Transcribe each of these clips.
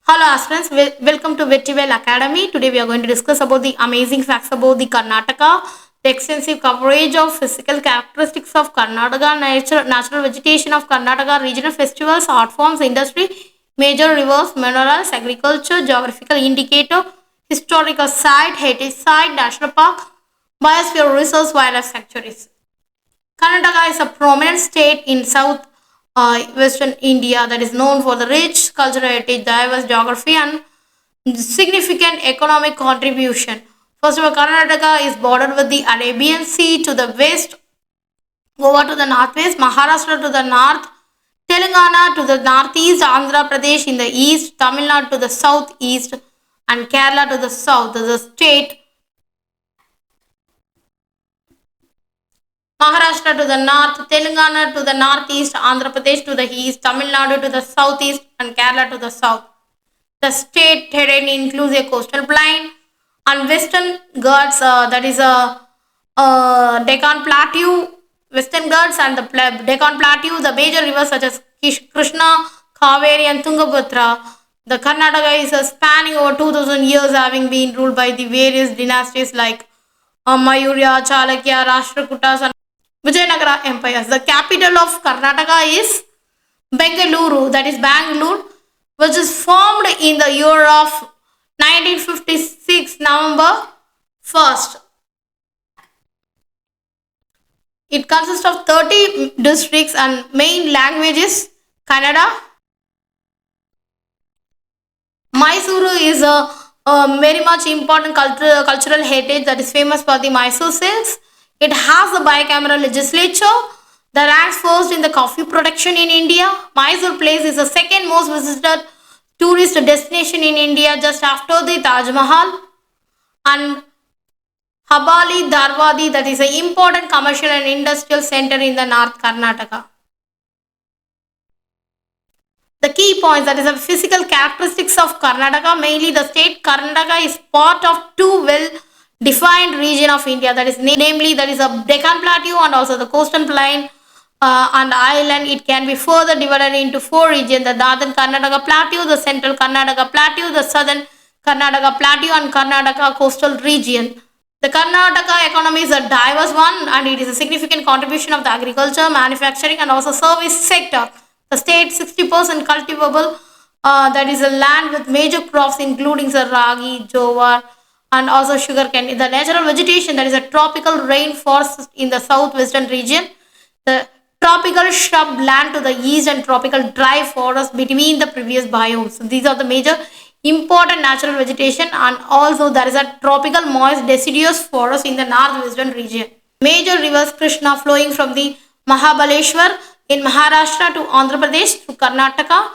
Hello aspirants, welcome to Vettivel Academy. Today we are going to discuss about the amazing facts about the Karnataka, the extensive coverage of physical characteristics of Karnataka, natural vegetation of Karnataka, regional festivals, art forms, industry, major rivers, minerals, agriculture, geographical indicator, historical site, heritage site, national park, biosphere resource, wildlife sanctuaries. Karnataka is a prominent state in south western India that is known for the rich cultural heritage, diverse geography, and significant economic contribution. First of all, Karnataka is bordered with the Arabian Sea to the west, Goa to the northwest, Maharashtra to the north, Telangana to the northeast, Andhra Pradesh in the east, Tamil Nadu to the southeast, and Kerala to the south. The state Maharashtra to the north, Telangana to the northeast, Andhra Pradesh to the east, Tamil Nadu to the southeast, and Kerala to the south. The state terrain includes a coastal plain and western Ghats, that is a Deccan Plateau, western Ghats and the Deccan Plateau, the major rivers such as Krishna, Kaveri, and Tungabhadra. The Karnataka is spanning over 2000 years, having been ruled by the various dynasties like Mayurya, Chalakya, Rashtrakutas, and Vijayanagara empires. The capital of Karnataka is Bengaluru, that is Bangalore, which is formed in the year of 1956, November 1st. It consists of 30 districts and main languages Kannada. Mysuru is a very much important cultural heritage that is famous for the Mysore silks. It has a bicameral legislature that ranks first in the coffee production in India. Mysore Place is the second most visited tourist destination in India just after the Taj Mahal. And Habali Dharwadi, that is an important commercial and industrial center in the North Karnataka. The key points, that is the physical characteristics of Karnataka, mainly the state Karnataka is part of two well defined region of India, that is namely that is a Deccan Plateau and also the coastal plain and island. It can be further divided into four regions: the northern Karnataka Plateau, the central Karnataka Plateau, the southern Karnataka Plateau, and Karnataka coastal region. The Karnataka economy is a diverse one and it is a significant contribution of the agriculture, manufacturing, and also service sector. The state 60% cultivable, that is a land with major crops including the ragi, jowar, and also sugarcane. The natural vegetation, that is a tropical rainforest in the southwestern region, the tropical shrub land to the east, and tropical dry forest between the previous biomes. So these are the major important natural vegetation, and also there is a tropical moist deciduous forest in the northwestern region. Major rivers Krishna flowing from the Mahabaleshwar in Maharashtra to Andhra Pradesh to Karnataka,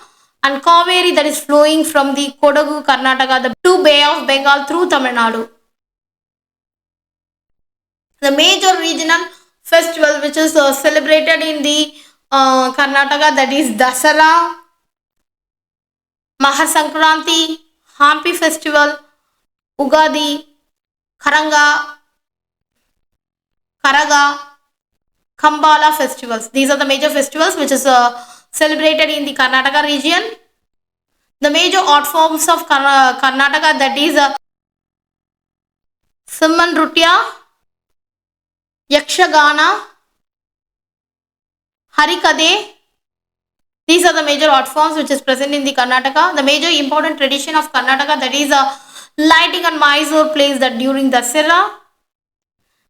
and Kaveri that is flowing from the Kodagu Karnataka to Bay of Bengal through Tamil Nadu. The major regional festival which is celebrated in the Karnataka, that is Dasara, Mahar Sankranti, Hampi Festival, Ugadi, Karanga, Karaga, Kambala festivals. These are the major festivals which is celebrated in the Karnataka region. The major art forms of Karnataka, that is Simman Nrutya, Yakshagana, Harikade. These are the major art forms which is present in the Karnataka. The major important tradition of Karnataka, that is lighting on Mysore Place that during Dasara,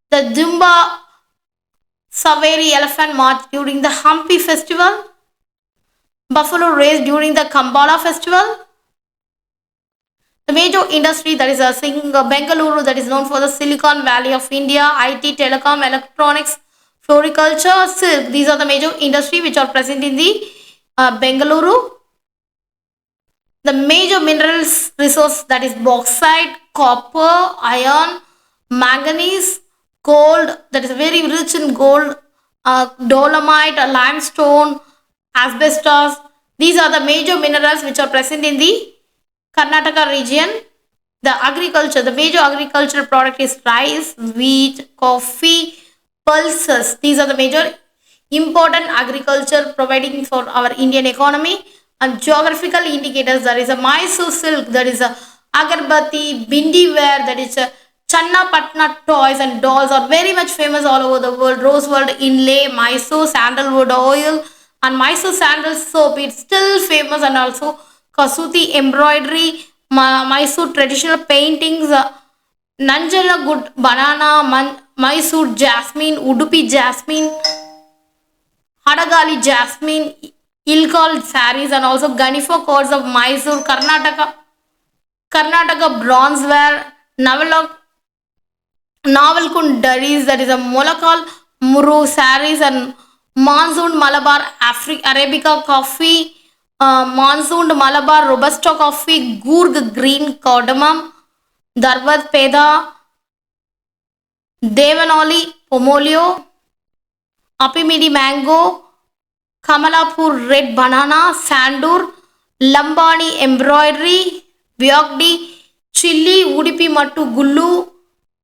the Jumba Saveri elephant march during the Hampi festival, buffalo race during the Kambala festival. The major industry, that is Bengaluru, that is known for the Silicon Valley of India, IT, telecom, electronics, floriculture, silk. These are the major industry which are present in the Bengaluru. The major minerals resource, that is bauxite, copper, iron, manganese, gold, that is very rich in gold, dolomite, limestone, asbestos. These are the major minerals which are present in the Karnataka region. The agriculture, the major agricultural product is rice, wheat, coffee, pulses. These are the major important agriculture providing for our Indian economy. And geographical indicators, there is a Mysore silk, there is a Agarbati, Bindi ware, that is a Channapatna toys and dolls are very much famous all over the world. Rosewood inlay, Mysore sandalwood oil, and Mysore sandal soap. It's still famous, and also Kasuti embroidery, Mysore traditional paintings, Nanjala good banana, Mysore jasmine, Udupi jasmine, Hadagali jasmine, Ilkal saris, and also Ganifo cords of Mysore, Karnataka bronzeware, Navalkund Durries, that is a Molakal Muru saris, and Monsoon Malabar Arabica coffee, Monsoon Malabar Robusta coffee, Gurg green cardamom, Darwad Peda, Devanoli Pomolio, Apimidi mango, Kamalapur red banana, Sandur, Lambani embroidery, Vyogdi, Chili, Udipi Mattu Gullu,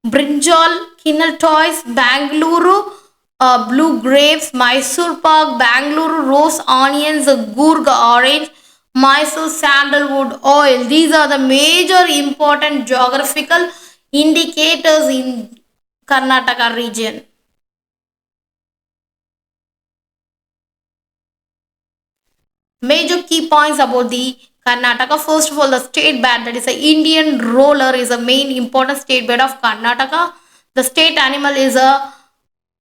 Brinjal, Kinnal toys, Bangalore, blue grapes, Mysore Park, Bangalore rose onions, Gurg orange, Mysore sandalwood oil. These are the major important geographical indicators in Karnataka region. Major key points about the Karnataka. First of all, the state bat, that is the Indian roller, is a main important state bird of Karnataka. The state animal is a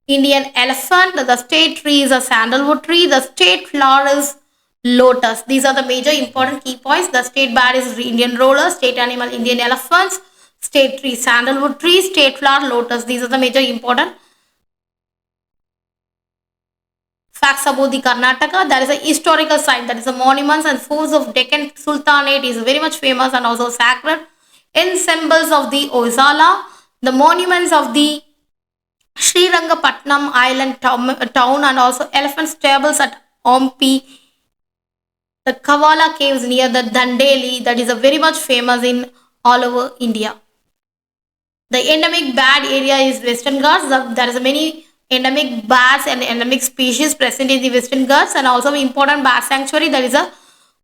Indian elephant. The state tree is a sandalwood tree. The state flower is lotus. These are the major important key points. The state bat is Indian roller, state animal Indian elephants, state tree sandalwood tree, state flower lotus. These are the major important facts about the Karnataka. There is a historical site, that is the monuments and forts of Deccan Sultanate is very much famous and also sacred. In symbols of the Oisala, the monuments of the Srirangapatnam Island town, and also elephant stables at Ompi, the Kavala caves near the Dandeli, that is a very much famous in all over India. The endemic bat area is Western Ghats. There is many endemic bats and endemic species present in the Western Ghats, and also important bat sanctuary, there is a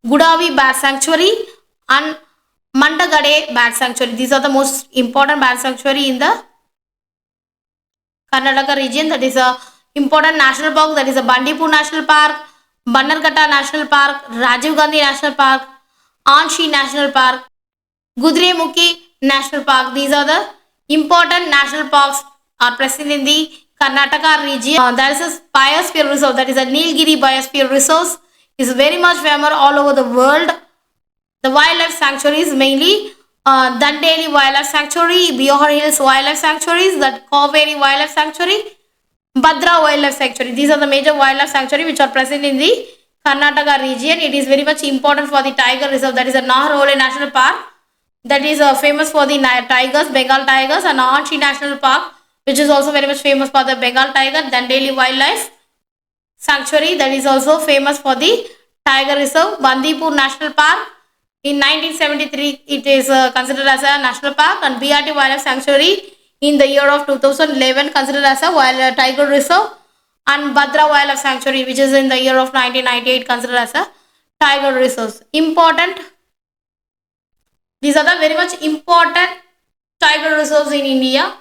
Gudavi bat sanctuary and Mandagade bat sanctuary. These are the most important bat sanctuary in the Karnataka region. That is a important national park, that is a Bandipur National Park, Bannerghatta National Park, Rajiv Gandhi National Park, Anshi National Park, Gudremukhi National Park. These are the important national parks are present in the Karnataka region. There is a biosphere reserve, that is a Nilgiri Biosphere Resource, is very much famous all over the world. The wildlife sanctuaries mainly Dandeli Wildlife Sanctuary, Bihar Hills Wildlife Sanctuaries, that Kaveri Wildlife Sanctuary, Bhadra Wildlife Sanctuary. These are the major wildlife sanctuary which are present in the Karnataka region. It is very much important for the tiger reserve, that is a Naharole National Park, that is famous for the tigers, Bengal tigers, and Anshi National Park, which is also very much famous for the Bengal tiger. Dandeli Wildlife Sanctuary, that is also famous for the tiger reserve. Bandipur National Park, in 1973 it is considered as a national park, and BRT Wildlife Sanctuary in the year of 2011 considered as a wild tiger reserve, and Bhadra Wildlife Sanctuary, which is in the year of 1998 considered as a tiger reserve. Important. These are the very much important tiger reserves in India.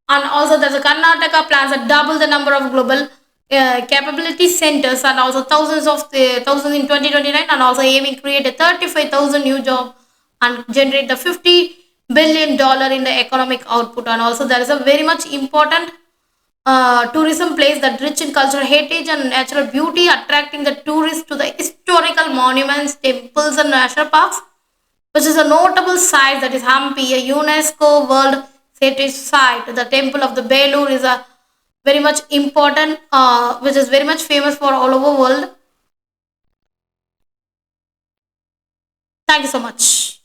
And also there's a Karnataka plans to double the number of global capability centers, and also thousands in 2029, and also aiming to create a 35,000 new jobs and generate the $50 billion in the economic output. And also there is a very much important tourism place that rich in cultural heritage and natural beauty, attracting the tourists to the historical monuments, temples, and national parks, which is a notable site, that is Hampi, a UNESCO World Heritage Site. The Temple of the Belur is a very much important, which is very much famous for all over world. Thank you so much.